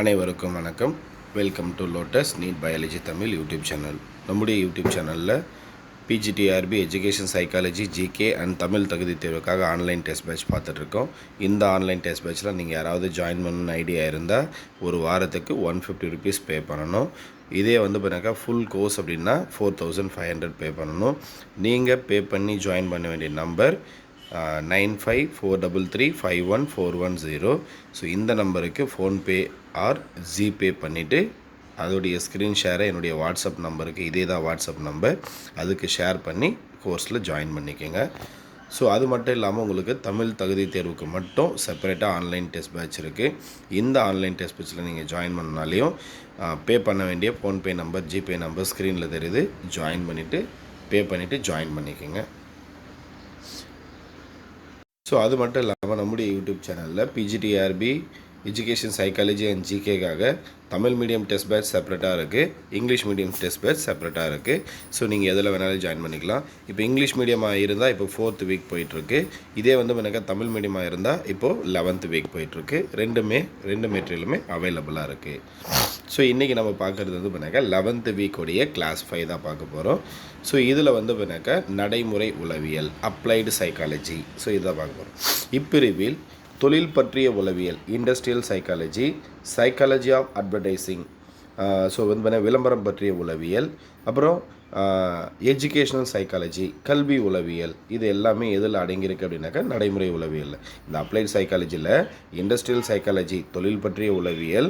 அனைவருக்கும் வணக்கம். Welcome to lotus NEET biology Tamil YouTube channel. நம்முடைய யூடியூப் சேனலில் PGTRB education psychology GK and Tamil தகுதி தேர்வுக்காக ஆன்லைன் டெஸ்ட் பேட்ச் பார்த்துட்ருக்கோம். இந்த ஆன்லைன் டெஸ்ட் பேட்சில் நீங்கள் யாராவது ஜாயின் பண்ணணும்னு ஐடியா இருந்தால் ஒரு வாரத்துக்கு 150 rupees பே பண்ணணும். இதே பண்ணாக்கா ஃபுல் கோர்ஸ் அப்படின்னா 4500 பே பண்ணணும். நீங்கள் பே பண்ணி ஜாயின் பண்ண வேண்டிய நம்பர் 9543351410. ஸோ இந்த நம்பருக்கு ஃபோன்பே ஆர் ஜிபே பண்ணிவிட்டு அதோடைய ஸ்க்ரீன் ஷேரை என்னுடைய வாட்ஸ்அப் நம்பருக்கு, இதே தான் வாட்ஸ்அப் நம்பர், அதுக்கு ஷேர் பண்ணி கோர்ஸில் ஜாயின் பண்ணிக்கோங்க. ஸோ அது மட்டும் இல்லாமல் உங்களுக்கு தமிழ் தகுதி தேர்வுக்கு மட்டும் செப்பரேட்டாக ஆன்லைன் டெஸ்ட் பேட்ச் இருக்குது. இந்த ஆன்லைன் டெஸ்ட் பேட்சில் நீங்கள் ஜாயின் பண்ணனாலையும் பே பண்ண வேண்டிய ஃபோன்பே நம்பர், ஜிபே நம்பர் ஸ்க்ரீனில் தெரியுது. ஜாயின் பண்ணிவிட்டு பே பண்ணிவிட்டு ஜாயின் பண்ணிக்கோங்க. ஸோ அது மட்டும் இல்லாமல் நம்முடைய யூடியூப் சேனலில் பிஜிடிஆர்பி எஜுகேஷன் சைக்காலஜி அண்ட் ஜிகேக்காக தமிழ் மீடியம் டெஸ்ட் பேட்ச் செப்பரேட்டாக இருக்குது, இங்கிலீஷ் மீடியம் டெஸ்ட் பேட்ச் செப்பரேட்டாக இருக்குது. ஸோ நீங்கள் எதில் வேணாலும் ஜாயின் பண்ணிக்கலாம். இப்போ இங்கிலீஷ் மீடியமாக இருந்தால் இப்போ 4th வீக் போயிட்டுருக்கு. இதே எனக்கு தமிழ் மீடியமாக இருந்தால் இப்போது 11th வீக் போயிட்டுருக்கு. ரெண்டு மெட்டீரியலுமே அவைலபிளாக இருக்குது. ஸோ இன்றைக்கி நம்ம பார்க்குறது பண்ணாக்கா 11th வீக்குடைய கிளாஸ் 5 தான் பார்க்க போகிறோம். ஸோ இதில் பண்ணாக்கா நடைமுறை உளவியல், அப்ளைடு சைக்காலஜி, ஸோ இதை பார்க்க போகிறோம். இப்பிரிவில் தொழில் பற்றிய உளவியல், industrial psychology, psychology of advertising, so விளம்பரம் பற்றிய உளவியல், அப்புறம் எஜுகேஷ்னல் சைக்காலஜி, கல்வி உளவியல், இது எல்லாமே எதில் அடங்கியிருக்கு அப்படின்னாக்கா நடைமுறை உளவியல். இந்த அப்ளைட் சைக்காலஜியில் இண்டஸ்ட்ரியல் சைக்காலஜி தொழில் பற்றிய உளவியல்,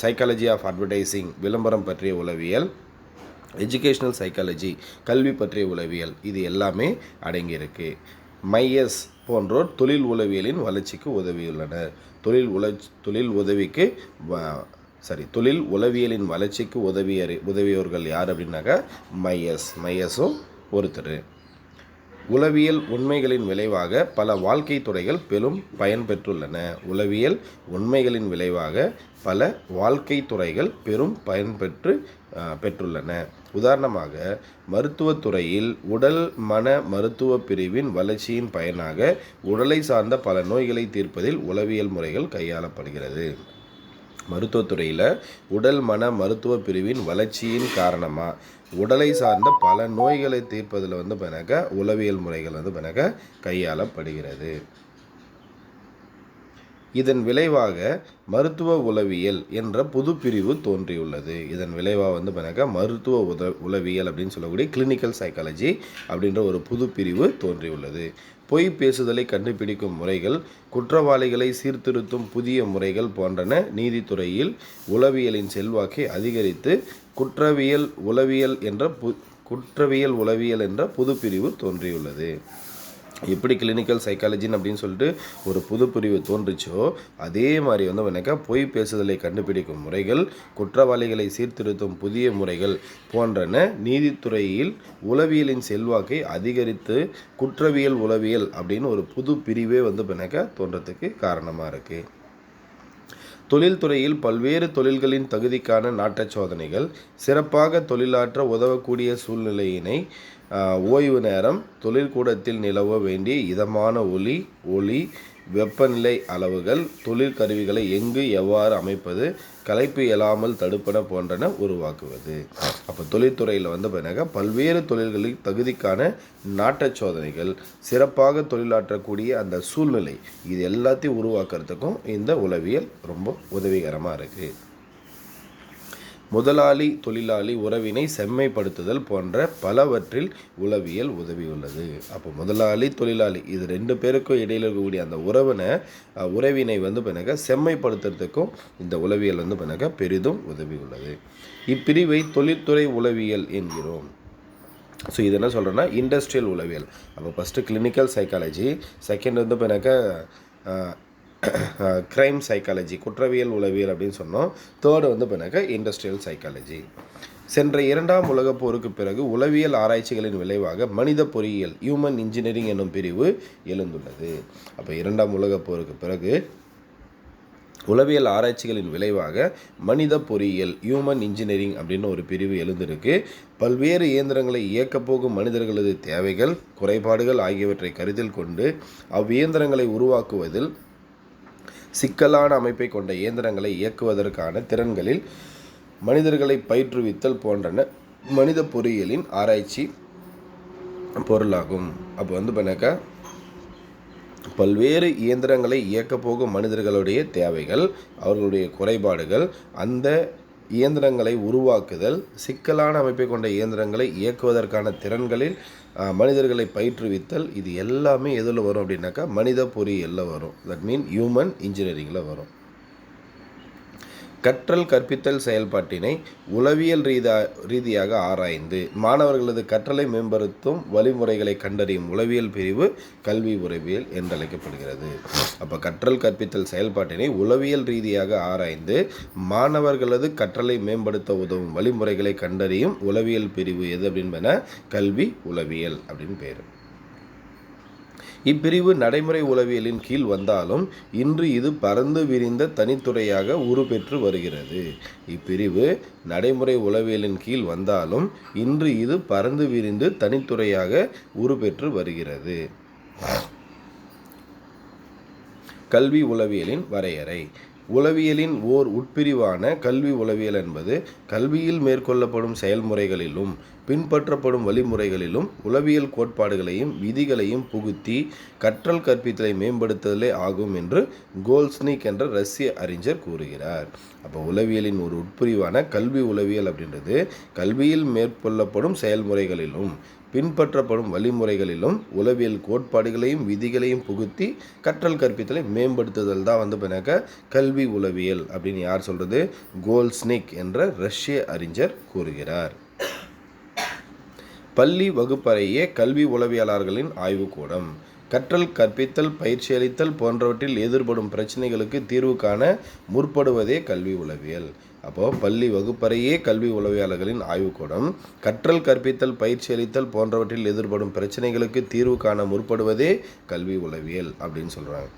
சைக்காலஜி ஆஃப் அட்வர்டைசிங் விளம்பரம் பற்றிய உளவியல், எஜுகேஷ்னல் சைக்காலஜி கல்வி பற்றிய உளவியல், இது எல்லாமே அடங்கியிருக்கு. மையஸ் போன்றோர் தொழில் உளவியலின் வளர்ச்சிக்கு உதவியுள்ளனர். தொழில் உளவியலின் வளர்ச்சிக்கு உதவியோர்கள் யார் அப்படின்னாக்கா மையஸும் ஒருத்தர். உளவியல் உண்மைகளின் விளைவாக பல வாழ்க்கை துறைகள் பெரும் பயன் பெற்றுள்ளன. உளவியல் உண்மைகளின் விளைவாக பல வாழ்க்கை துறைகள் பெரும் பயன் பெற்றுள்ளன. உதாரணமாக மருத்துவத்துறையில் உடல் மன மருத்துவ பிரிவின் வளர்ச்சியின் பயனாக உடலை சார்ந்த பல நோய்களை தீர்ப்பதில் உளவியல் முறைகள் கையாளப்படுகிறது. மருத்துவத்துறையில் உடல் மன மருத்துவ பிரிவின் வளர்ச்சியின் காரணமாக உடலை சார்ந்த பல நோய்களை தீர்ப்பதில் உளவியல் முறைகள் கையாளப்படுகிறது. இதன் விளைவாக மருத்துவ உளவியல் என்ற புது பிரிவு தோன்றியுள்ளது. இதன் விளைவாக மருத்துவ உளவியல் அப்படின்னு சொல்லக்கூடிய கிளினிக்கல் சைக்காலஜி அப்படின்ற ஒரு புது பிரிவு தோன்றியுள்ளது. பொய் பேசுதலை கண்டுபிடிக்கும் முறைகள், குற்றவாளிகளை சீர்திருத்தும் புதிய முறைகள் போன்றன நீதித்துறையில் உளவியலின் செல்வாக்கை அதிகரித்து குற்றவியல் உளவியல் என்ற புது பிரிவு தோன்றியுள்ளது. எப்படி கிளினிக்கல் சைக்காலஜின்னு அப்படின்னு சொல்லிட்டு ஒரு புது பிரிவு தோன்றுச்சோ, அதே மாதிரி பொய் பேசுதலை கண்டுபிடிக்கும் முறைகள், குற்றவாளிகளை சீர்திருத்தும் புதிய முறைகள் போன்றன நீதித்துறையில் உளவியலின் செல்வாக்கை அதிகரித்து குற்றவியல் உளவியல் அப்படின்னு ஒரு புது பிரிவே தோன்றத்துக்கு காரணமாக இருக்குது. தொழில்துறையில் பல்வேறு தொழில்களின் தகுதிக்கான நாட்டச் சோதனைகள், சிறப்பாக தொழிலாற்ற உதவக்கூடிய சூழ்நிலையினை, ஓய்வு நேரம், தொழிற்கூடத்தில் நிலவ வேண்டிய இதமான ஒளி, வெப்பநிலை அளவுகள், தொழிற்கருவிகளை எங்கு எவ்வாறு அமைப்பது, களைப்பு இயலாமல் தடுப்பன போன்றன உருவாக்குவது. அப்போ தொழில்துறையில் பல்வேறு தொழில்களில் தகுதிக்கான நாட்டச் சோதனைகள், சிறப்பாக தொழிலாற்றக்கூடிய அந்த சூழ்நிலை, இது எல்லாத்தையும் உருவாக்குறதுக்கும் இந்த உளவியல் ரொம்ப உதவிகரமாக இருக்குது. முதலாளி தொழிலாளி உறவினை செம்மைப்படுத்துதல் போன்ற பலவற்றில் உளவியல் உதவியுள்ளது. அப்போ முதலாளி தொழிலாளி இது ரெண்டு பேருக்கும் இடையில் இருக்கக்கூடிய அந்த உறவினை செம்மைப்படுத்துறதுக்கும் இந்த உளவியல் பெரிதும் உதவியுள்ளது. இப்பிரிவை தொழில்துறை உளவியல் என்கிறோம். ஸோ இது என்ன சொல்கிறேன்னா இண்டஸ்ட்ரியல் உளவியல். அப்போ first clinical psychology, second crime psychology குற்றவியல் உளவியல் அப்படின்னு சொன்னோம். Third industrial psychology. சென்ற 2ஆம் உலகப் போருக்கு பிறகு உளவியல் ஆராய்ச்சிகளின் விளைவாக மனித பொறியியல் ஹியூமன் இன்ஜினியரிங் என்னும் பிரிவு எழுந்துள்ளது. அப்போ 2ஆம் உலகப் போருக்கு பிறகு உளவியல் ஆராய்ச்சிகளின் விளைவாக மனித பொறியியல் ஹியூமன் இன்ஜினியரிங் அப்படின்னு ஒரு பிரிவு எழுந்திருக்கு. பல்வேறு இயந்திரங்களை இயக்கப்போகும் மனிதர்களது தேவைகள், குறைபாடுகள் ஆகியவற்றை கருத்தில் கொண்டு அவ்வியந்திரங்களை உருவாக்குவதில் சிக்கலான அமைப்பை கொண்ட இயந்திரங்களை இயக்குவதற்கான திறன்களில் மனிதர்களை பயிற்றுவித்தல் போன்றன மனித பொறியியலின் ஆராய்ச்சி பொருளாகும். அப்போ பண்ணாக்கா பல்வேறு இயந்திரங்களை இயக்கப் போகும் மனிதர்களுடைய தேவைகள், அவர்களுடைய குறைபாடுகள், அந்த இயந்திரங்களை உருவாக்குதல், சிக்கலான அமைப்பை கொண்ட இயந்திரங்களை இயக்குவதற்கான திறன்களில் மனிதர்களை பயிற்றுவித்தல், இது எல்லாமே எதில் வரும் அப்படின்னாக்கா மனித பொறியியலில் வரும். தட் மீன் ஹியூமன் இன்ஜினியரிங்கில் வரும். கற்றல் கற்பித்தல் செயல்பாட்டினை உளவியல் ரீதியாக ஆராய்ந்து மாணவர்களது கற்றலை மேம்படுத்தும் வழிமுறைகளை கண்டறியும் உளவியல் பிரிவு கல்வி உளவியல் என்றழைக்கப்படுகிறது. அப்போ கற்றல் கற்பித்தல் செயல்பாட்டினை உளவியல் ரீதியாக ஆராய்ந்து மாணவர்களது கற்றலை மேம்படுத்த உதவும் வழிமுறைகளை கண்டறியும் உளவியல் பிரிவு எது அப்படின்பன கல்வி உளவியல் அப்படின்னு பேர். இப்பிரிவு நடைமுறை உளவியலின் கீழ் வந்தாலும் இன்று இது பரந்து விரிந்த தனித்துறையாக உருப்பெற்று வருகிறது. இப்பிரிவு நடைமுறை உளவியலின் கீழ் வந்தாலும் இன்று இது பரந்து விரிந்து தனித்துறையாக உருப்பெற்று வருகிறது. கல்வி உளவியலின் வரையறை. உளவியலின் ஓர் உட்பிரிவான கல்வி உளவியல் என்பது கல்வியில் மேற்கொள்ளப்படும் செயல்முறைகளிலும் பின்பற்றப்படும் வழிமுறைகளிலும் உளவியல் கோட்பாடுகளையும் விதிகளையும் புகுத்தி கற்றல் கற்பித்தலை மேம்படுத்துதலே ஆகும் என்று கோல்ஸ்னிக் என்ற ரஷ்ய அறிஞர் கூறுகிறார். அப்போ உளவியலின் ஒரு உட்பிரிவான கல்வி உளவியல் அப்படின்றது கல்வியில் மேற்கொள்ளப்படும் செயல்முறைகளிலும் பின்பற்றப்படும் வழிமுறைகளிலும் உளவியல் கோட்பாடுகளையும் விதிகளையும் புகுத்தி கற்றல் கற்பித்தலை மேம்படுத்துதல் தான் பின்னாக்க கல்வி உளவியல் அப்படின்னு யார் சொல்கிறது? கோல்ஸ்னிக் என்ற ரஷ்ய அறிஞர் கூறுகிறார். பள்ளி வகுப்பறையே கல்வி உளவியலாளர்களின் ஆய்வுக்கூடம். கற்றல் கற்பித்தல் பயிற்சியளித்தல் போன்றவற்றில் எதிர்படும் பிரச்சனைகளுக்கு தீர்வு காண முற்படுவதே கல்வி உளவியல். அப்போது பள்ளி வகுப்பறையே கல்வி உளவியலாளர்களின் ஆய்வுக்கூடம். கற்றல் கற்பித்தல் பயிற்சியளித்தல் போன்றவற்றில் எதிர்படும் பிரச்சனைகளுக்கு தீர்வு காண முற்படுவதே கல்வி உளவியல் அப்படின்னு சொல்கிறாங்க.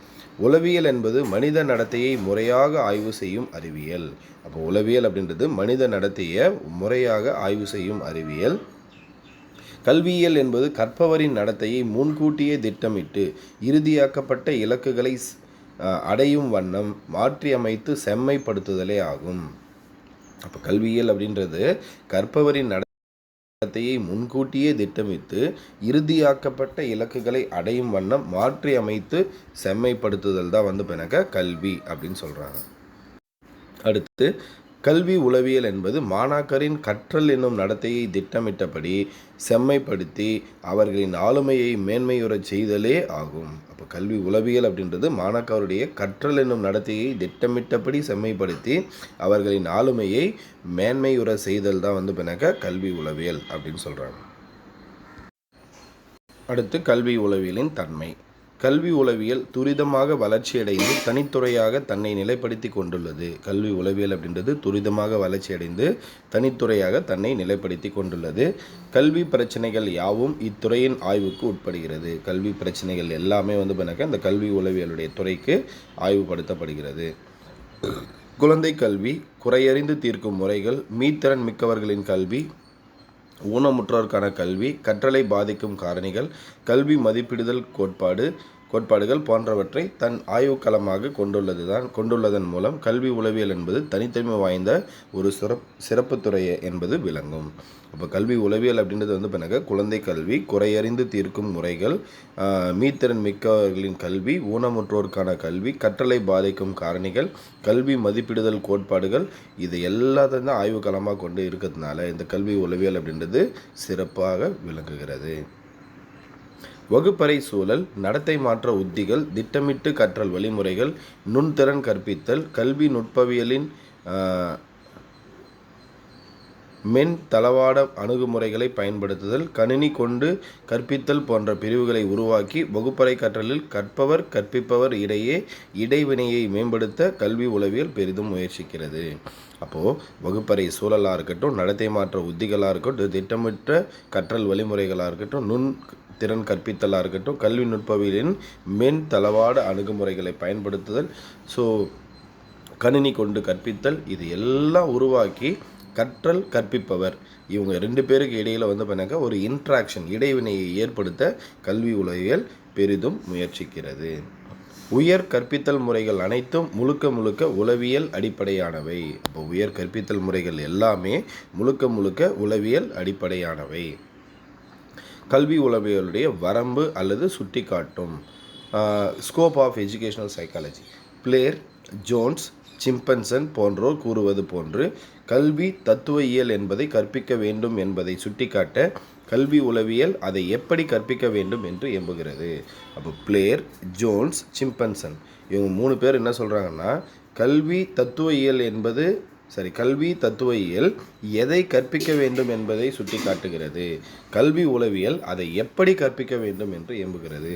உளவியல் என்பது மனித நடத்தையை முறையாக ஆய்வு செய்யும் அறிவியல். அப்போ உளவியல் அப்படின்றது மனித நடத்தையை முறையாக ஆய்வு செய்யும் அறிவியல். கல்வியியல் என்பது கற்பவரின் நடத்தையை முன்கூட்டியே திட்டமிட்டு இறுதியாக்கப்பட்ட இலக்குகளை அடையும் வண்ணம் மாற்றி அமைத்து செம்மைப்படுத்துதலே ஆகும். அப்போ கல்வியியல் அப்படின்றது கற்பவரின் நடத்தையை முன்கூட்டியே திட்டமிட்டு இறுதியாக்கப்பட்ட இலக்குகளை அடையும் வண்ணம் மாற்றி அமைத்து செம்மைப்படுத்துதல் தான் பிறக்க கல்வி அப்படின்னு சொல்கிறாங்க. அடுத்து கல்வி உளவியல் என்பது மாணாக்கரின் கற்றல் என்னும் நடத்தையை திட்டமிட்டபடி செம்மைப்படுத்தி அவர்களின் ஆளுமையை மேன்மையுறச் செய்தலே ஆகும். அப்போ கல்வி உளவியல் அப்படின்றது மாணாக்கருடைய கற்றல் என்னும் நடத்தையை திட்டமிட்டபடி செம்மைப்படுத்தி அவர்களின் ஆளுமையை மேன்மையுற செய்தல் தான் பின்னாக்க கல்வி உளவியல் அப்படின்னு சொல்கிறாங்க. அடுத்து கல்வி உளவியலின் தன்மை. கல்வி உளவியல் துரிதமாக வளர்ச்சியடைந்து தனித்துறையாக தன்னை நிலைப்படுத்தி கொண்டுள்ளது. கல்வி உளவியல் அப்படின்றது துரிதமாக வளர்ச்சியடைந்து தனித்துறையாக தன்னை நிலைப்படுத்தி கொண்டுள்ளது. கல்வி பிரச்சனைகள் யாவும் இத்துறையின் ஆய்வுக்கு உட்படுகிறது. கல்வி பிரச்சனைகள் எல்லாமே பண்ணாக்க இந்த கல்வி உளவியலுடைய துறைக்கு ஆய்வுபடுத்தப்படுகிறது. குழந்தை கல்வி, குறையறிந்து தீர்க்கும் முறைகள், மீத்திறன் மிக்கவர்களின் கல்வி, ஊனமுற்றோருக்கான கல்வி, கற்றலை பாதிக்கும் காரணிகள், கல்வி மதிப்பிடுதல் கோட்பாடுகள் போன்றவற்றை தன் ஆய்வுக்களமாக கொண்டுள்ளதன் மூலம் கல்வி உளவியல் என்பது தனித்தன்மை வாய்ந்த ஒரு சிறப்பு துறை என்பது விளங்கும். அப்போ கல்வி உளவியல் அப்படின்றது பிறகு குழந்தை கல்வி, குறையறிந்து தீர்க்கும் முறைகள், மீத்திறன் மிக்கவர்களின் கல்வி, ஊனமுற்றோருக்கான கல்வி, கற்றலை பாதிக்கும் காரணிகள், கல்வி மதிப்பிடுதல் கோட்பாடுகள், இது எல்லாத்தையும் தான் ஆய்வுக்களமாக கொண்டு இருக்கிறதுனால இந்த கல்வி உளவியல் அப்படின்றது சிறப்பாக விளங்குகிறது. வகுப்பறை சூழல், நடத்தை மாற்ற உத்திகள், திட்டமிட்டு கற்றல் வழிமுறைகள், நுண்திறன் கற்பித்தல், கல்வி நுட்பவியலின் மென் தளவாட அணுகுமுறைகளை பயன்படுத்துதல், கணினி கொண்டு கற்பித்தல் போன்ற பிரிவுகளை உருவாக்கி வகுப்பறை கற்றலில் கற்பவர் கற்பிப்பவர் இடையே இடைவினையை மேம்படுத்த கல்வி உளவியல் பெரிதும் முயற்சிக்கிறது. அப்போது வகுப்பறை சூழலாக இருக்கட்டும், நடத்தை மாற்ற உத்திகளாக இருக்கட்டும், திட்டமிட்ட கற்றல் வழிமுறைகளாக இருக்கட்டும், நுண் திறன் கற்பித்தலாக இருக்கட்டும், கல்வி நுட்பவியலின் மென் தளவாட அணுகுமுறைகளை பயன்படுத்துதல், கணினி கொண்டு கற்பித்தல், இது எல்லாம் உருவாக்கி கற்றல் கற்பிப்பவர் இவங்க 2 பேருக்கு இடையில் பண்ணாக்க ஒரு இன்ட்ராக்ஷன் இடைவினையை ஏற்படுத்த கல்வி உளவியல் பெரிதும் முயற்சிக்கிறது. உயர் கற்பித்தல் முறைகள் அனைத்தும் முழுக்க முழுக்க உளவியல் அடிப்படையானவை. இப்போ உயர் கற்பித்தல் முறைகள் எல்லாமே முழுக்க முழுக்க உளவியல் அடிப்படையானவை. கல்வி உளவியலுடைய வரம்பு அல்லது சுட்டி காட்டும். Scope of educational psychology. Blair, Jones, Simpson போன்றோர் கூறுவது போன்று கல்வி தத்துவயியல் என்பதை கற்பிக்க வேண்டும் என்பதை சுட்டிக்காட்ட கல்வி உளவியல் அதை எப்படி கற்பிக்க வேண்டும் என்று எம்புகிறது. அப்போ பிளேர், ஜோன்ஸ், சிம்பன்சன் இவங்க 3 பேர் என்ன சொல்கிறாங்கன்னா, கல்வி தத்துவயியல் எதை கற்பிக்க வேண்டும் என்பதை சுட்டி காட்டுகிறது, கல்வி உளவியல் அதை எப்படி கற்பிக்க வேண்டும் என்று எம்புகிறது.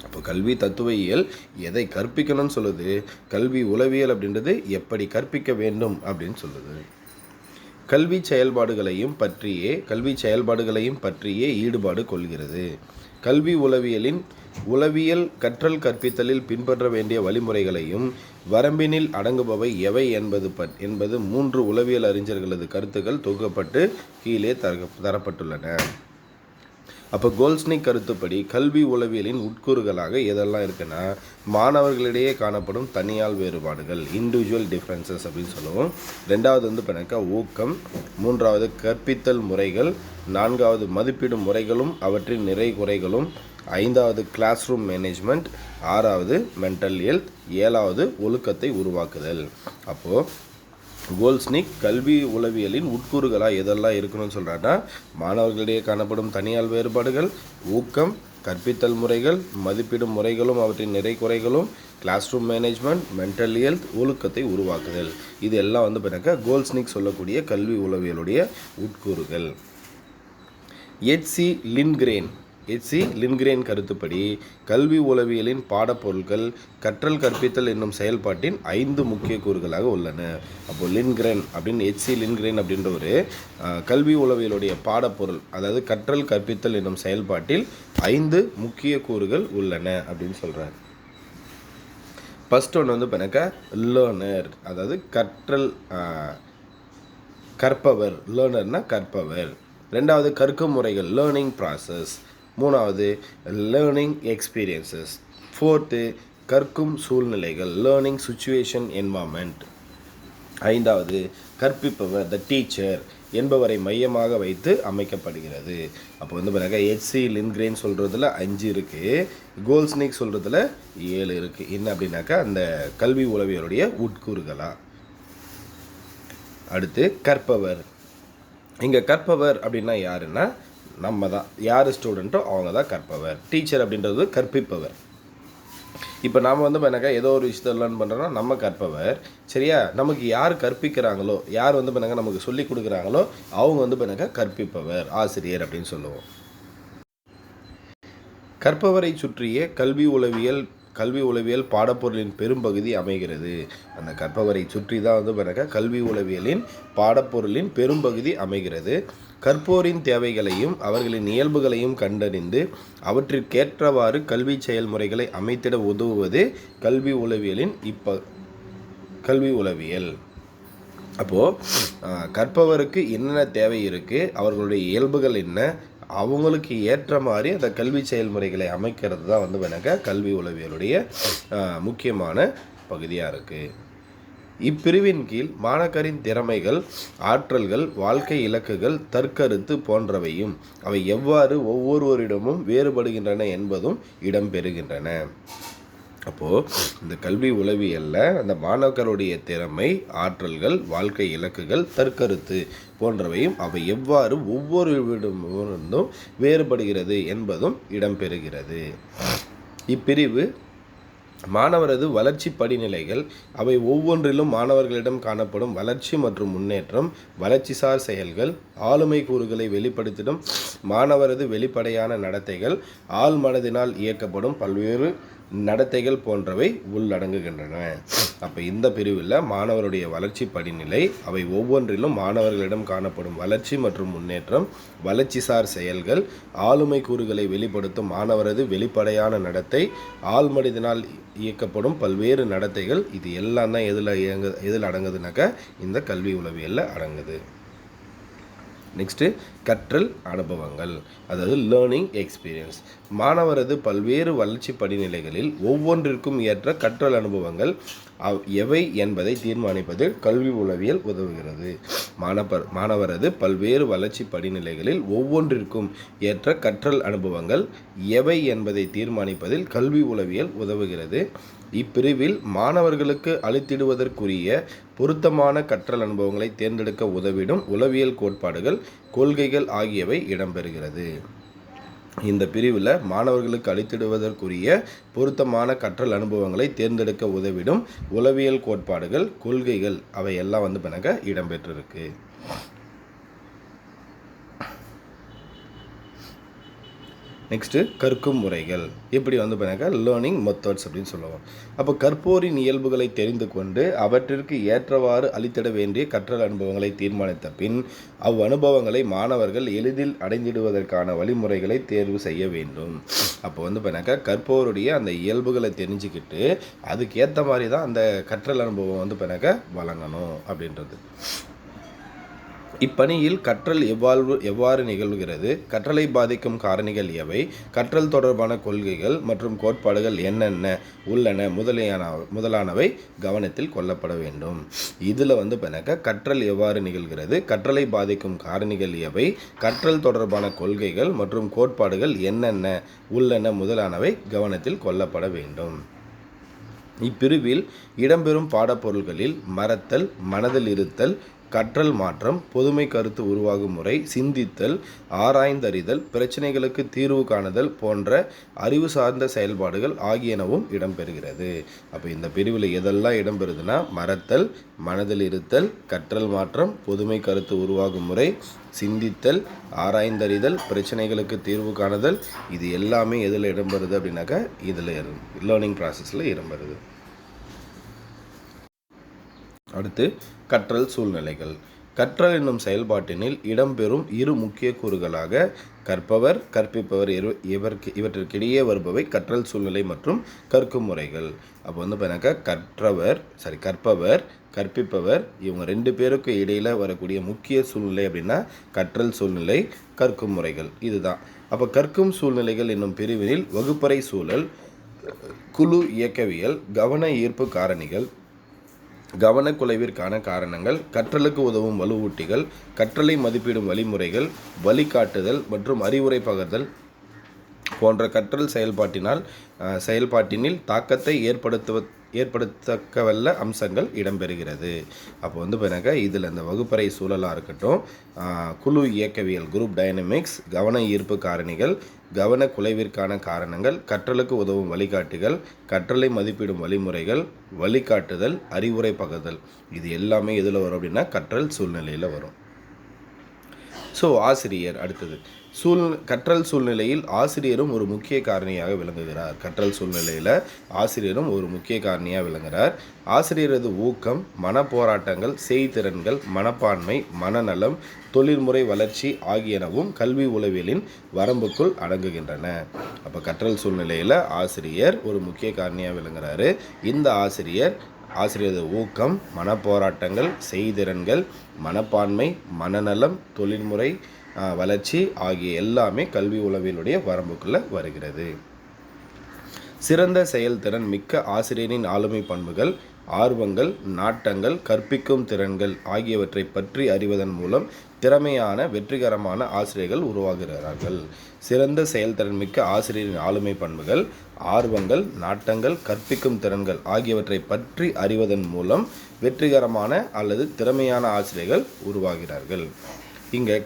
அப்போ கல்வி தத்துவயியல் எதை கற்பிக்கணும்னு சொல்லுது, கல்வி உளவியல் அப்படின்றது எப்படி கற்பிக்க வேண்டும் அப்படின்னு சொல்லுது. கல்வி செயல்பாடுகளையும் பற்றியே ஈடுபாடு கொள்கிறது. கல்வி உளவியல் கற்றல் கற்பித்தலில் பின்பற்ற வேண்டிய வழிமுறைகளையும் வரம்பினில் அடங்குபவை எவை என்பது 3 உளவியல் அறிஞர்களது கருத்துக்கள் தொகுக்கப்பட்டு கீழே தரப்பட்டுள்ளன. அப்போ கோல்ஸ்னிக் கருத்துப்படி கல்வி உளவியலின் உட்கூறுகளாக எதெல்லாம் இருக்குன்னா, மாணவர்களிடையே காணப்படும் தனியால் வேறுபாடுகள், இண்டிவிஜுவல் டிஃப்ரென்சஸ் அப்படின்னு சொல்லுவோம். 2வது ஊக்கம். 3வது கற்பித்தல் முறைகள். 4வது மதிப்பீடும் முறைகளும் அவற்றின் நிறை குறைகளும். 5வது கிளாஸ் ரூம் மேனேஜ்மெண்ட். 6வது மென்டல் ஹெல்த். 7வது ஒழுக்கத்தை உருவாக்குதல். அப்போது கோல்ஸ்னிக் கல்வி உளவியலின் உட்கூறுகளாக எதெல்லாம் இருக்கணும்னு சொல்கிறாங்கன்னா, மாணவர்களிடையே காணப்படும் தனியால் வேறுபாடுகள், ஊக்கம், கற்பித்தல் முறைகள், மதிப்பீடும் முறைகளும் அவற்றின் நிறை குறைகளும், classroom management, mental health, ஒழுக்கத்தை உருவாக்குதல். இது எல்லாம் கோல்ஸ்னிக் சொல்லக்கூடிய கல்வி உளவியலுடைய உட்கூறுகள். எச்.சி. லின்கிரேன் கருத்துப்படி கல்வி உளவியலின் பாடப்பொருட்கள் கற்றல் கற்பித்தல் என்னும் செயல்பாட்டின் 5 முக்கிய கூறுகளாக உள்ளன. அப்போது எச்.சி. லின்கிரேன் அப்படின்ற ஒரு கல்வி உளவியலுடைய பாடப்பொருள், அதாவது கற்றல் கற்பித்தல் என்னும் செயல்பாட்டில் 5 முக்கிய கூறுகள் உள்ளன அப்படின்னு சொல்கிறார். ஃபர்ஸ்ட் ஒன்று லேர்னர், அதாவது கற்பவர். லேர்னர்னா கற்பவர். 2வது கற்கும் முறைகள், லேர்னிங் ப்ராசஸ். 3வது லேர்னிங் எக்ஸ்பீரியன்சஸ். 4th கற்கும் சூழ்நிலைகள், லேர்னிங் சுச்சுவேஷன் என்வாயர்மெண்ட். 5வது கற்பிப்பவர், த டீச்சர் என்பவரை மையமாக வைத்து அமைக்கப்படுகிறது. அப்போ எச்.சி. லின்கிரேன் சொல்கிறதுல 5 இருக்குது, கோல்ஸ்னிக் சொல்கிறதுல 7 இருக்குது. என்ன அப்படின்னாக்கா அந்த கல்வி உளவியலுடைய உட்கூறுகளா. அடுத்து கற்பவர். இங்கே கற்பவர் அப்படின்னா யாருன்னா, நம்ம தான். யார் ஸ்டூடெண்ட்டோ அவங்க தான் கற்பவர். டீச்சர் அப்படின்றது கற்பிப்பவர். இப்போ நாம் ஏதோ ஒரு விஷயத்தை லேர்ன் பண்ணுறோன்னா நம்ம கற்பவர். சரியா, நமக்கு யார் கற்பிக்கிறாங்களோ, யார் நமக்கு சொல்லி கொடுக்குறாங்களோ அவங்க கற்பிப்பவர், ஆசிரியர் அப்படின்னு சொல்லுவோம். கற்பவரை சுற்றியே கல்வி உளவியல் பாடப்பொருளின் பெரும்பகுதி அமைகிறது. அந்த கற்பவரை சுற்றி தான் கல்வி உளவியலின் பாடப்பொருளின் பெரும்பகுதி அமைகிறது. கற்போரின் தேவைகளையும் அவர்களின் இயல்புகளையும் கண்டறிந்து அவற்றிற்கேற்றவாறு கல்வி செயல்முறைகளை அமைத்திட உதவுவது கல்வி உளவியல். அப்போது கற்பவருக்கு என்னென்ன தேவை இருக்குது, அவர்களுடைய இயல்புகள் என்ன, அவங்களுக்கு ஏற்ற மாதிரி அந்த கல்வி செயல்முறைகளை அமைக்கிறது தான் கல்வி உளவியலுடைய முக்கியமான பகுதியாக இருக்குது. இப்பிரிவின் கீழ் மாணாக்கரின் திறமைகள், ஆற்றல்கள், வாழ்க்கை இலக்குகள், தற்கருத்து போன்றவையும் அவை எவ்வாறு ஒவ்வொருவரிடமும் வேறுபடுகின்றன என்பதும் இடம்பெறுகின்றன. அப்போது இந்த கல்வி உளவியலில் அந்த மாணவர்களுடைய திறமை, ஆற்றல்கள், வாழ்க்கை இலக்குகள், தற்கருத்து போன்றவையும் அவை எவ்வாறு ஒவ்வொருவரிடமிருந்தும் வேறுபடுகிறது என்பதும் இடம்பெறுகிறது. இப்பிரிவு மாணவரது வளர்ச்சி படிநிலைகள், அவை ஒவ்வொன்றிலும் மாணவர்களிடம் காணப்படும் வளர்ச்சி மற்றும் முன்னேற்றம், வளர்ச்சிசார் செயல்கள், ஆளுமை கூறுகளை வெளிப்படுத்திடும் மாணவரது வெளிப்படையான நடத்தைகள், ஆழ் மனதினால் இயக்கப்படும் பல்வேறு நடத்தைகள் போன்றவை உள்ளடங்குகின்றன. அப்போ இந்த பிரிவில் மாணவருடைய வளர்ச்சி படிநிலை, அவை ஒவ்வொன்றிலும் மாணவர்களிடம் காணப்படும் வளர்ச்சி மற்றும் முன்னேற்றம், வளர்ச்சிசார் செயல்கள், ஆளுமை கூறுகளை வெளிப்படுத்தும் மாணவரது வெளிப்படையான நடத்தை, ஆழ்மனதினால் இயக்கப்படும் பல்வேறு நடத்தைகள், இது எல்லாம் தான் எதில் அடங்குதுனாக்கா இந்த கல்வி உளவியலில் அடங்குது. நெக்ஸ்ட்டு கற்றல் அனுபவங்கள், அதாவது லேர்னிங் எக்ஸ்பீரியன்ஸ். மாணவரது பல்வேறு வளர்ச்சி படிநிலைகளில் ஒவ்வொன்றிற்கும் ஏற்ற கற்றல் அனுபவங்கள் எவை என்பதை தீர்மானிப்பதில் கல்வி உளவியல் உதவுகிறது. மாணவரது பல்வேறு வளர்ச்சி படிநிலைகளில் ஒவ்வொன்றிற்கும் ஏற்ற கற்றல் அனுபவங்கள் எவை என்பதை தீர்மானிப்பதில் கல்வி உளவியல் உதவுகிறது. இப்பிரிவில் மாணவர்களுக்கு அளித்திடுவதற்குரிய பொருத்தமான கற்றல் அனுபவங்களை தேர்ந்தெடுக்க உதவிடும் உளவியல் கோட்பாடுகள், கொள்கைகள் ஆகியவை இடம்பெறுகிறது. இந்த பிரிவில் மாணவர்களுக்கு அளித்திடுவதற்குரிய பொருத்தமான கற்றல் அனுபவங்களை தேர்ந்தெடுக்க உதவிடும் உளவியல் கோட்பாடுகள், கொள்கைகள் அவை எல்லாம் இடம்பெற்றிருக்கு. நெக்ஸ்ட்டு கற்கும் முறைகள். இப்படி லேர்னிங் மெத்தட்ஸ் அப்படின்னு சொல்லுவோம். அப்போ கற்போரின் இயல்புகளை தெரிந்து கொண்டு அவற்றிற்கு ஏற்றவாறு அளித்திட வேண்டிய கற்றல் அனுபவங்களை தீர்மானித்த பின் அவ்வனுபவங்களை மாணவர்கள் எளிதில் அடைந்திடுவதற்கான வழிமுறைகளை தேர்வு செய்ய வேண்டும். அப்போ கற்போருடைய அந்த இயல்புகளை தெரிஞ்சுக்கிட்டு அதுக்கேற்ற மாதிரி தான் அந்த கற்றல் அனுபவம் வழங்கணும் அப்படின்றது. இப்பணியில் கற்றல் எவ்வாறு நிகழ்கிறது, கற்றலை பாதிக்கும் காரணிகள் எவை, கற்றல் தொடர்பான கொள்கைகள் மற்றும் கோட்பாடுகள் என்னென்ன உள்ளன முதலானவை கவனத்தில் கொள்ளப்பட வேண்டும். இதில் கற்றல் எவ்வாறு நிகழ்கிறது, கற்றலை பாதிக்கும் காரணிகள் எவை, கற்றல் தொடர்பான கொள்கைகள் மற்றும் கோட்பாடுகள் என்னென்ன உள்ளன முதலானவை கவனத்தில் கொள்ளப்பட வேண்டும். இப்பிரிவில் இடம்பெறும் பாடப்பொருள்களில் மறத்தல், மனதில் இருத்தல், கற்றல் மாற்றம், பொதுமை கருத்து உருவாகும் முறை, சிந்தித்தல், ஆராய்ந்தறிதல், பிரச்சனைகளுக்கு தீர்வு காணுதல் போன்ற அறிவு சார்ந்த செயல்பாடுகள் ஆகியனவும் இடம்பெறுகிறது. அப்போ இந்த பிரிவில் எதெல்லாம் இடம்பெறுதுன்னா மறத்தல், மனதில் இருத்தல், கற்றல் மாற்றம், பொதுமை கருத்து உருவாகும் முறை, சிந்தித்தல், ஆராய்ந்தறிதல், பிரச்சனைகளுக்கு தீர்வு காணுதல், இது எல்லாமே எதில் இடம்பெறுது அப்படின்னாக்கா இதில் லேர்னிங் ப்ராசஸில் இடம்பெறுது. அடுத்து கற்றல் சூழ்நிலைகள். கற்றல் என்னும் செயல்பாட்டினில் இடம்பெறும் இரு முக்கிய கூறுகளாக கற்பவர், கற்பிப்பவர் இவற்றிற்கிடையே வருபவை கற்றல் சூழ்நிலை மற்றும் கற்கும் முறைகள். அப்போ கற்பவர், கற்பிப்பவர் இவங்க 2 பேருக்கு இடையில் வரக்கூடிய முக்கிய சூழ்நிலை அப்படின்னா கற்றல் சூழ்நிலை, கற்கும் முறைகள் இதுதான். அப்போ கற்கும் சூழ்நிலைகள் என்னும் பிரிவினில் வகுப்பறை சூழல், குழு இயக்கவியல், கவன ஈர்ப்பு காரணிகள், கவனக்குலைவிற்கான காரணங்கள், கற்றலுக்கு உதவும் வலுவூட்டிகள், கற்றலை மதிப்பிடும் வழிமுறைகள், வழிகாட்டுதல் மற்றும் அறிவுரை பகர்தல் போன்ற கற்றல் செயல்பாட்டினில் தாக்கத்தை ஏற்படுத்தக்கவல்ல அம்சங்கள் இடம்பெறுகிறது. அப்போ இதில் இந்த வகுப்பறை சூழலாக இருக்கட்டும், குழு இயக்கவியல் குரூப் டைனமிக்ஸ், கவன ஈர்ப்பு காரணிகள், கவன குலைவிற்கான காரணங்கள், கற்றலுக்கு உதவும் வழிகாட்டிகள், கற்றலை மதிப்பிடும் வழிமுறைகள், வழிகாட்டுதல், அறிவுரை பகர்தல் இது எல்லாமே எதில் வரும் அப்படின்னா கற்றல் சூழ்நிலையில் வரும். ஸோ ஆசிரியர் அடுத்தது கற்றல் சூழ்நிலையில் ஆசிரியரும் ஒரு முக்கிய காரணியாக விளங்குகிறார். கற்றல் சூழ்நிலையில் ஆசிரியரும் ஒரு முக்கிய காரணியாக விளங்குகிறார். ஆசிரியரது ஊக்கம், மனப்போராட்டங்கள், செய்திறன்கள், மனப்பான்மை, மனநலம், தொழில்முறை வளர்ச்சி ஆகியனவும் கல்வி உளவியலின் வரம்புக்குள் அடங்குகின்றன. அப்போ கற்றல் சூழ்நிலையில் ஆசிரியர் ஒரு முக்கிய காரணியாக விளங்குகிறாரு. இந்த ஆசிரியரது ஊக்கம், மனப்போராட்டங்கள், செய்திறன்கள், மனப்பான்மை, மனநலம், தொழில்முறை வளர்ச்சி ஆகிய எல்லாமே கல்வி உளவியலுடைய வரம்புக்குள்ளே வருகிறது. சிறந்த செயல்திறன் மிக்க ஆசிரியரின் ஆளுமை பண்புகள், ஆர்வங்கள், நாட்டங்கள், கற்பிக்கும் திறன்கள் ஆகியவற்றை பற்றி அறிவதன் மூலம் திறமையான வெற்றிகரமான ஆசிரியர்கள் உருவாகிறார்கள். சிறந்த செயல்திறன் மிக்க ஆசிரியரின் ஆளுமை பண்புகள், ஆர்வங்கள், நாட்டங்கள், கற்பிக்கும் திறன்கள் ஆகியவற்றை பற்றி அறிவதன் மூலம் வெற்றிகரமான அல்லது திறமையான ஆசிரியர்கள் உருவாகிறார்கள். இங்கே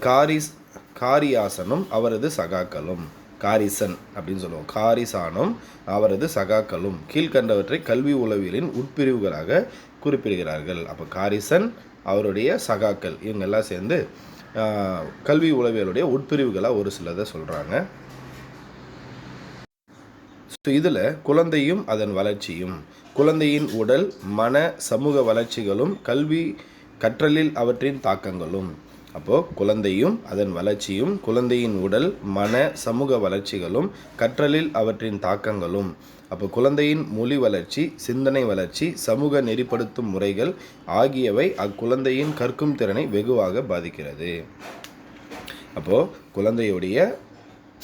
காரியாசனும் அவரது சகாக்களும், காரிசன் அப்படின்னு சொல்லுவோம், காரிசானும் அவரது சகாக்களும் கீழ்கண்டவற்றை கல்வி உளவியலின் உட்பிரிவுகளாக குறிப்பிடுகிறார்கள். அப்போ காரிசன், அவருடைய சகாக்கள் இவங்கெல்லாம் சேர்ந்து கல்வி உளவியலுடைய உட்பிரிவுகளாக ஒரு சிலதை சொல்கிறாங்க. ஸோ இதில் குழந்தையும் அதன் வளர்ச்சியும், குழந்தையின் உடல், மன, சமூக வளர்ச்சிகளும் கற்றலில் அவற்றின் தாக்கங்களும். அப்போது குழந்தையும் அதன் வளர்ச்சியும், குழந்தையின் உடல், மன, சமூக வளர்ச்சிகளும் கற்றலில் அவற்றின் தாக்கங்களும். அப்போ குழந்தையின் மொழி வளர்ச்சி, சிந்தனை வளர்ச்சி, சமூக நெறிப்படுத்தும் முறைகள் ஆகியவை அக்குழந்தையின் கற்கும் திறனை வெகுவாக பாதிக்கிறது. அப்போது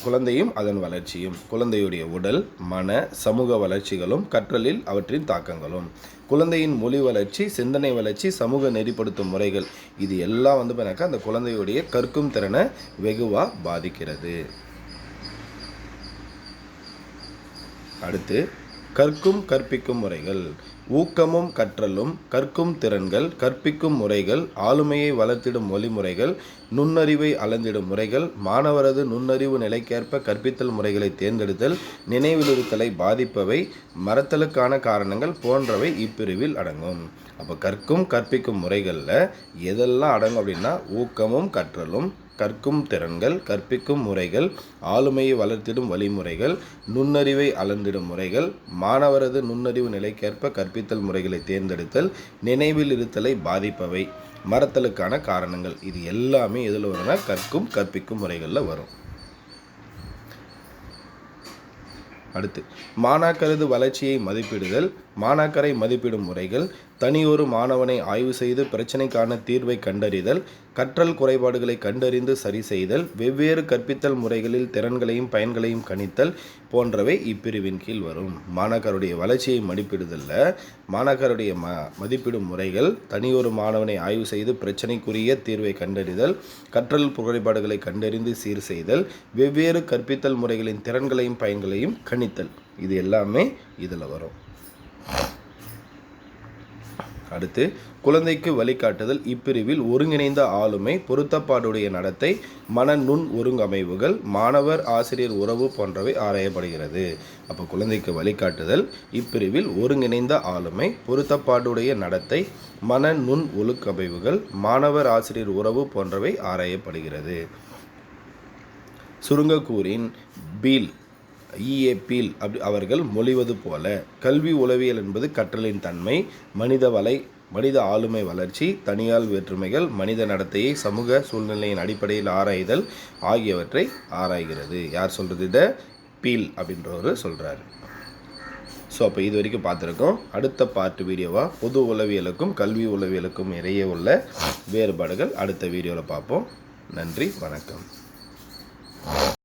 குழந்தையும் அதன் வளர்ச்சியும், குழந்தையுடைய உடல், மன, சமூக வளர்ச்சிகளும் கற்றலில் அவற்றின் தாக்கங்களும், குழந்தையின் மொழி வளர்ச்சி, சிந்தனை வளர்ச்சி, சமூக நெறிப்படுத்தும் முறைகள், இது எல்லாம் பார்த்தாக்கா அந்த குழந்தையுடைய கற்கும் திறனை வெகுவாக பாதிக்கிறது. அடுத்து கற்கும் கற்பிக்கும் முறைகள். ஊக்கமும் கற்றலும், கற்கும் திறன்கள், கற்பிக்கும் முறைகள், ஆளுமையை வளர்த்திடும் மொழிமுறைகள், நுண்ணறிவை அளந்திடும் முறைகள், மாணவரது நுண்ணறிவு நிலைக்கேற்ப கற்பித்தல் முறைகளை தேர்ந்தெடுத்தல், நினைவிலிருத்தலை பாதிப்பவை, மறத்தலுக்கான காரணங்கள் போன்றவை இப்பிரிவில் அடங்கும். அப்போ கற்கும் கற்பிக்கும் முறைகளில் எதெல்லாம் அடங்கும் அப்படின்னா ஊக்கமும் கற்றலும், கற்கும் திறன்கள், கற்பிக்கும் முறைகள், ஆளுமையை வளர்த்திடும் வழிமுறைகள், நுண்ணறிவை அளந்திடும் முறைகள், மாணவரது நுண்ணறிவு நிலைக்கேற்ப கற்பித்தல் முறைகளை தேர்ந்தெடுத்தல், நினைவில் இருத்தலை பாதிப்பவை, மறத்தலுக்கான காரணங்கள், இது எல்லாமே எதில் வரும்னா கற்கும் கற்பிக்கும் முறைகளில் வரும். அடுத்து மாணாக்கரது வளர்ச்சியை மதிப்பிடுதல், மாணாக்கரை மதிப்பிடும் முறைகள், தனியொரு மாணவனை ஆய்வு செய்து பிரச்சினைக்கான தீர்வை கண்டறிதல், கற்றல் குறைபாடுகளை கண்டறிந்து சரி செய்தல், வெவ்வேறு கற்பித்தல் முறைகளில் திறன்களையும் பயன்களையும் கணித்தல் போன்றவை இப்பிரிவின் கீழ் வரும். மாணாக்கருடைய வளர்ச்சியை மதிப்பிடுதலில் மாணாக்கருடைய மதிப்பிடும் முறைகள், தனியொரு மாணவனை ஆய்வு செய்து பிரச்சினைக்குரிய தீர்வை கண்டறிதல், கற்றல் குறைபாடுகளை கண்டறிந்து சீர் செய்தல், வெவ்வேறு கற்பித்தல் முறைகளின் திறன்களையும் பயன்களையும் கணித்தல், இது எல்லாமே இதில் வரும். அடுத்து குழந்தைக்கு வழிகாட்டுதல். இப்பிரிவில் ஒருங்கிணைந்த ஆளுமை, பொருத்தப்பாடுடைய நடத்தை, மன நுண் ஒருங்கமைவுகள், மாணவர் ஆசிரியர் உறவு போன்றவை ஆராயப்படுகிறது. அப்போ குழந்தைக்கு வழிகாட்டுதல் இப்பிரிவில் ஒருங்கிணைந்த ஆளுமை, பொருத்தப்பாடுடைய நடத்தை, மன நுண் ஒழுங்கமைவுகள், மாணவர் ஆசிரியர் உறவு போன்றவை ஆராயப்படுகிறது. சுருங்கக்கூறின் பீல் பீல் அவர்கள் மொழிவது போல, கல்வி உளவியல் என்பது கற்றலின் தன்மை, மனித ஆளுமை வளர்ச்சி, தனியால் வேற்றுமைகள், மனித நடத்தையை சமூக சூழ்நிலையின் அடிப்படையில் ஆராய்தல் ஆகியவற்றை ஆராய்கிறது. யார் சொல்கிறது? இதை பீல் அப்படின்றவர் சொல்கிறார். ஸோ அப்போ இது வரைக்கும் பார்த்துருக்கோம். அடுத்த பார்ட் வீடியோவாக பொது உளவியலுக்கும் கல்வி உளவியலுக்கும் இடையே உள்ள வேறுபாடுகள் அடுத்த வீடியோவில் பார்ப்போம். நன்றி, வணக்கம்.